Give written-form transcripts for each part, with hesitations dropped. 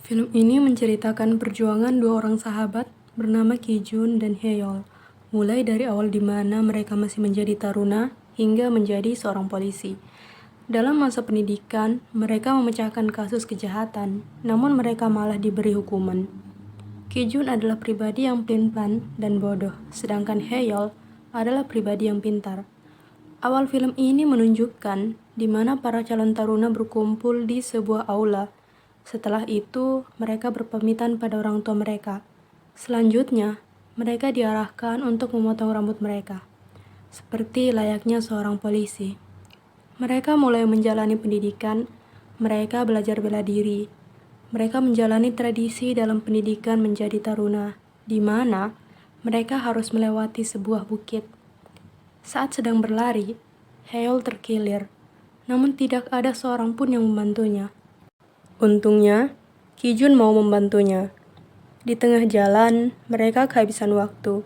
Film ini menceritakan perjuangan dua orang sahabat bernama Ki-jun dan Hyeol, mulai dari awal di mana mereka masih menjadi taruna hingga menjadi seorang polisi. Dalam masa pendidikan, mereka memecahkan kasus kejahatan, namun mereka malah diberi hukuman. Ki-jun adalah pribadi yang pelin-pelan dan bodoh, sedangkan Hyeol adalah pribadi yang pintar. Awal film ini menunjukkan di mana para calon taruna berkumpul di sebuah aula. Setelah itu, mereka berpamitan pada orang tua mereka. Selanjutnya, mereka diarahkan untuk memotong rambut mereka, seperti layaknya seorang polisi. Mereka mulai menjalani pendidikan, mereka belajar bela diri. Mereka menjalani tradisi dalam pendidikan menjadi taruna, di mana mereka harus melewati sebuah bukit. Saat sedang berlari, Hyeol terkilir, namun tidak ada seorang pun yang membantunya. Untungnya, Ki-jun mau membantunya. Di tengah jalan, mereka kehabisan waktu.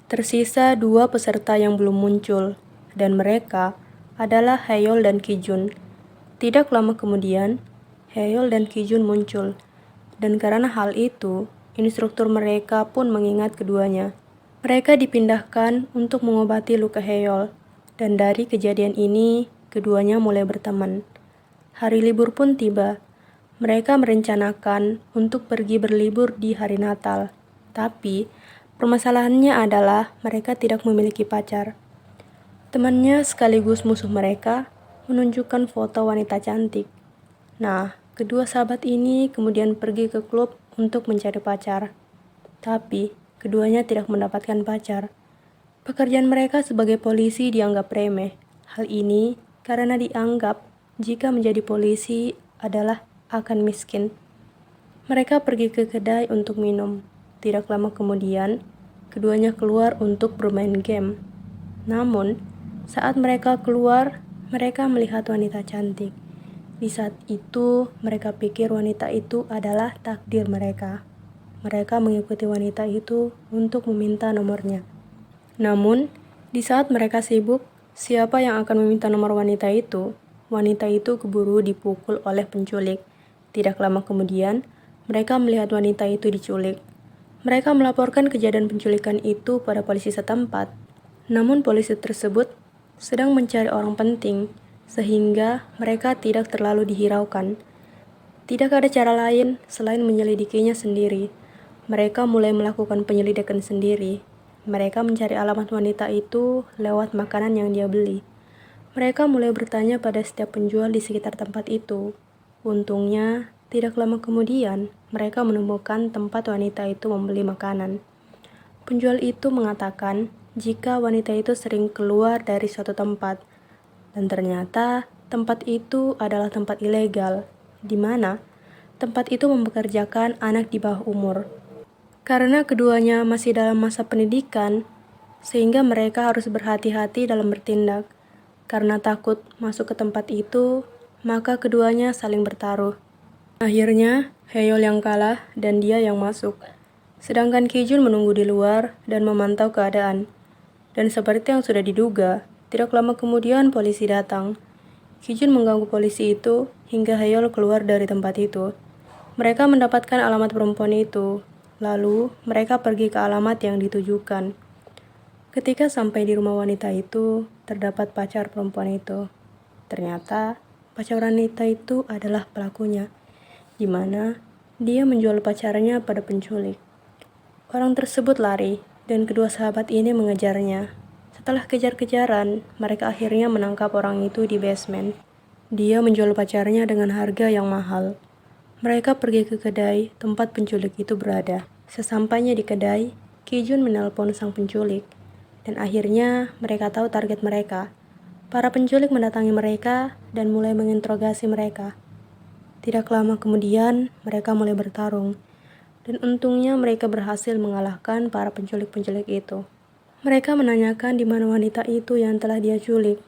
Tersisa dua peserta yang belum muncul, dan mereka adalah Hyeol dan Ki-jun. Tidak lama kemudian, Hyeol dan Ki-jun muncul, dan karena hal itu, instruktur mereka pun mengingat keduanya. Mereka dipindahkan untuk mengobati luka Hyeol, dan dari kejadian ini, keduanya mulai berteman. Hari libur pun tiba. Mereka merencanakan untuk pergi berlibur di hari Natal, tapi permasalahannya adalah mereka tidak memiliki pacar. Temannya sekaligus musuh mereka menunjukkan foto wanita cantik. Nah, kedua sahabat ini kemudian pergi ke klub untuk mencari pacar. Tapi, keduanya tidak mendapatkan pacar. Pekerjaan mereka sebagai polisi dianggap remeh. Hal ini karena dianggap jika menjadi polisi adalah akan miskin. Mereka pergi ke kedai untuk minum. Tidak lama kemudian, keduanya keluar untuk bermain game. Namun, saat mereka keluar, mereka melihat wanita cantik. Di saat itu, mereka pikir wanita itu adalah takdir mereka. Mereka mengikuti wanita itu untuk meminta nomornya. Namun, di saat mereka sibuk, siapa yang akan meminta nomor wanita itu? Wanita itu keburu dipukul oleh penculik. Tidak lama kemudian, mereka melihat wanita itu diculik. Mereka melaporkan kejadian penculikan itu pada polisi setempat. Namun polisi tersebut sedang mencari orang penting, sehingga mereka tidak terlalu dihiraukan. Tidak ada cara lain selain menyelidikinya sendiri. Mereka mulai melakukan penyelidikan sendiri. Mereka mencari alamat wanita itu lewat makanan yang dia beli. Mereka mulai bertanya pada setiap penjual di sekitar tempat itu. Untungnya, tidak lama kemudian, mereka menemukan tempat wanita itu membeli makanan. Penjual itu mengatakan jika wanita itu sering keluar dari suatu tempat, dan ternyata tempat itu adalah tempat ilegal, di mana tempat itu mempekerjakan anak di bawah umur. Karena keduanya masih dalam masa pendidikan, sehingga mereka harus berhati-hati dalam bertindak. Karena takut masuk ke tempat itu, maka keduanya saling bertaruh. Akhirnya, Hyeol yang kalah dan dia yang masuk. Sedangkan Ki-jun menunggu di luar dan memantau keadaan. Dan seperti yang sudah diduga, tidak lama kemudian polisi datang. Ki-jun mengganggu polisi itu hingga Hyeol keluar dari tempat itu. Mereka mendapatkan alamat perempuan itu. Lalu, mereka pergi ke alamat yang ditujukan. Ketika sampai di rumah wanita itu, terdapat pacar perempuan itu. Ternyata, pacar wanita itu adalah pelakunya, di mana dia menjual pacarnya pada penculik. Orang tersebut lari, dan kedua sahabat ini mengejarnya. Setelah kejar-kejaran, mereka akhirnya menangkap orang itu di basement. Dia menjual pacarnya dengan harga yang mahal. Mereka pergi ke kedai tempat penculik itu berada. Sesampainya di kedai, Ki-jun menelpon sang penculik, dan akhirnya mereka tahu target mereka. Para penculik mendatangi mereka dan mulai menginterogasi mereka. Tidak lama kemudian, mereka mulai bertarung, dan untungnya mereka berhasil mengalahkan para penculik-penculik itu. Mereka menanyakan di mana wanita itu yang telah dia culik.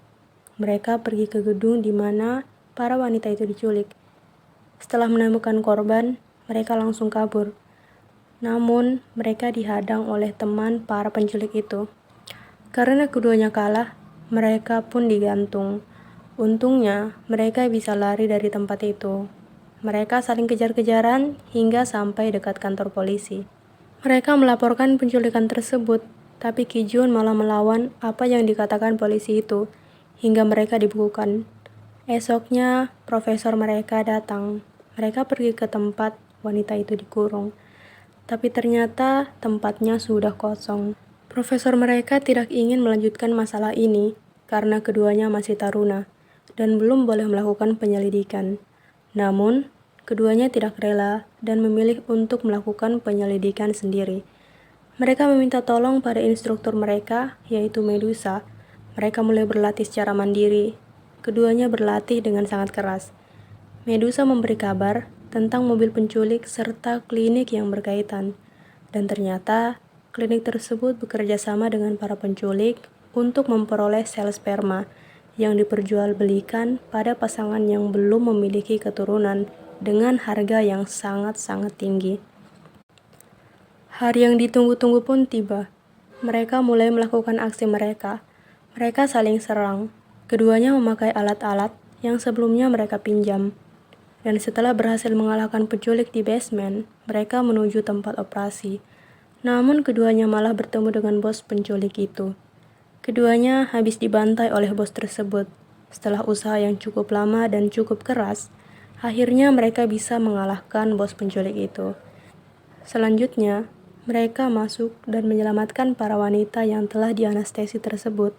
Mereka pergi ke gedung di mana para wanita itu diculik. Setelah menemukan korban, mereka langsung kabur. Namun, mereka dihadang oleh teman para penculik itu. Karena keduanya kalah, mereka pun digantung. Untungnya, mereka bisa lari dari tempat itu. Mereka saling kejar-kejaran hingga sampai dekat kantor polisi. Mereka melaporkan penculikan tersebut, tapi Ki-jun malah melawan apa yang dikatakan polisi itu, hingga mereka dibukukan. Esoknya, profesor mereka datang. Mereka pergi ke tempat wanita itu dikurung. Tapi ternyata tempatnya sudah kosong. Profesor mereka tidak ingin melanjutkan masalah ini karena keduanya masih taruna dan belum boleh melakukan penyelidikan. Namun, keduanya tidak rela dan memilih untuk melakukan penyelidikan sendiri. Mereka meminta tolong pada instruktur mereka, yaitu Medusa. Mereka mulai berlatih secara mandiri. Keduanya berlatih dengan sangat keras. Medusa memberi kabar tentang mobil penculik serta klinik yang berkaitan. Dan ternyata, klinik tersebut bekerja sama dengan para penculik untuk memperoleh sel sperma yang diperjualbelikan pada pasangan yang belum memiliki keturunan dengan harga yang sangat-sangat tinggi. Hari yang ditunggu-tunggu pun tiba. Mereka mulai melakukan aksi mereka. Mereka saling serang. Keduanya memakai alat-alat yang sebelumnya mereka pinjam. Dan setelah berhasil mengalahkan penculik di basement, mereka menuju tempat operasi. Namun keduanya malah bertemu dengan bos penculik itu. Keduanya habis dibantai oleh bos tersebut. Setelah usaha yang cukup lama dan cukup keras, akhirnya mereka bisa mengalahkan bos penculik itu. Selanjutnya, mereka masuk dan menyelamatkan para wanita yang telah dianestesi tersebut.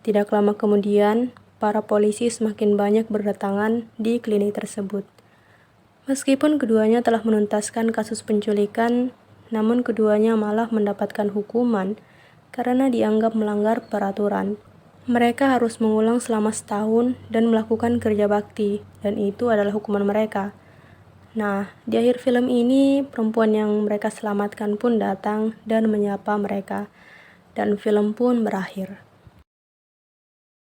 Tidak lama kemudian, para polisi semakin banyak berdatangan di klinik tersebut. Meskipun keduanya telah menuntaskan kasus penculikan, namun keduanya malah mendapatkan hukuman karena dianggap melanggar peraturan. Mereka harus mengulang selama setahun dan melakukan kerja bakti, dan itu adalah hukuman mereka. Nah, di akhir film ini, perempuan yang mereka selamatkan pun datang dan menyapa mereka, dan film pun berakhir.